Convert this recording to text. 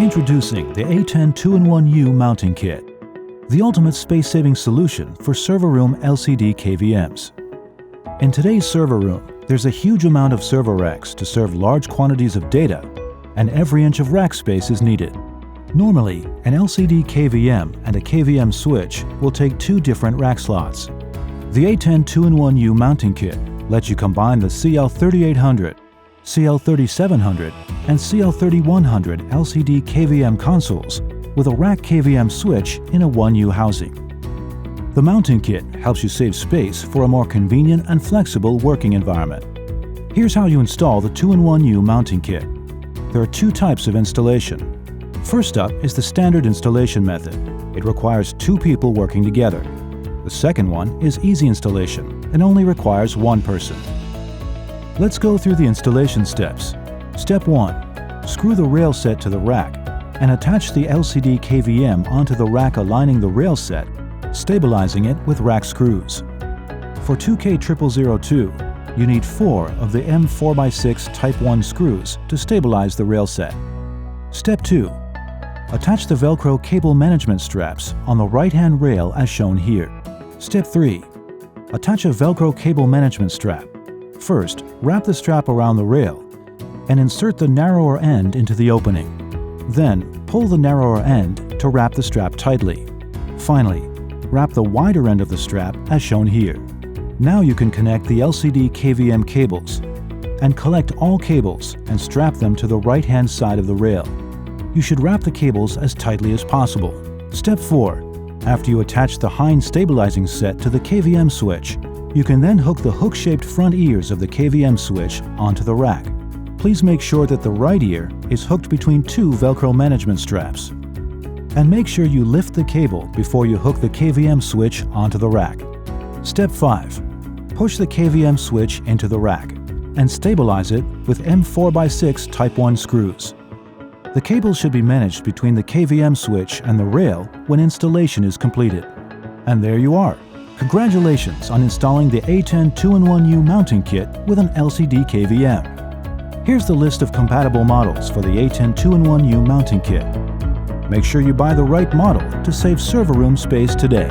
Introducing the ATEN 2-in-1U mounting kit, the ultimate space-saving solution for server room LCD KVMs. In today's server room, there's a huge amount of server racks to serve large quantities of data, and every inch of rack space is needed. Normally, an LCD KVM and a KVM switch will take two different rack slots. The ATEN 2-in-1U mounting kit lets you combine the CL3100, CL3700, and CL3100 LCD KVM consoles with a rack KVM switch in a 1U housing. The mounting kit helps you save space for a more convenient and flexible working environment. Here's how you install the 2-in-1U mounting kit. There are two types of installation. First up is the standard installation method. It requires two people working together. The second one is easy installation and only requires one person. Let's go through the installation steps. Step 1. Screw the rail set to the rack and attach the LCD KVM onto the rack aligning the rail set, stabilizing it with rack screws. For 2K0002, you need 4 of the M4x6 Type 1 screws to stabilize the rail set. Step 2. Attach the Velcro cable management straps on the right-hand rail as shown here. Step 3. Attach a Velcro cable management strap. First, wrap the strap around the rail and insert the narrower end into the opening. Then, pull the narrower end to wrap the strap tightly. Finally, wrap the wider end of the strap as shown here. Now you can connect the LCD KVM cables and collect all cables and strap them to the right-hand side of the rail. You should wrap the cables as tightly as possible. Step 4. After you attach the Hind stabilizing set to the KVM switch, you can then hook the hook-shaped front ears of the KVM switch onto the rack. Please make sure that the right ear is hooked between two Velcro management straps. And make sure you lift the cable before you hook the KVM switch onto the rack. Step 5. Push the KVM switch into the rack and stabilize it with M4x6 Type 1 screws. The cables should be managed between the KVM switch and the rail when installation is completed. And there you are! Congratulations on installing the ATEN 2-in-1U mounting kit with an LCD KVM. Here's the list of compatible models for the ATEN 2-in-1U mounting kit. Make sure you buy the right model to save server room space today.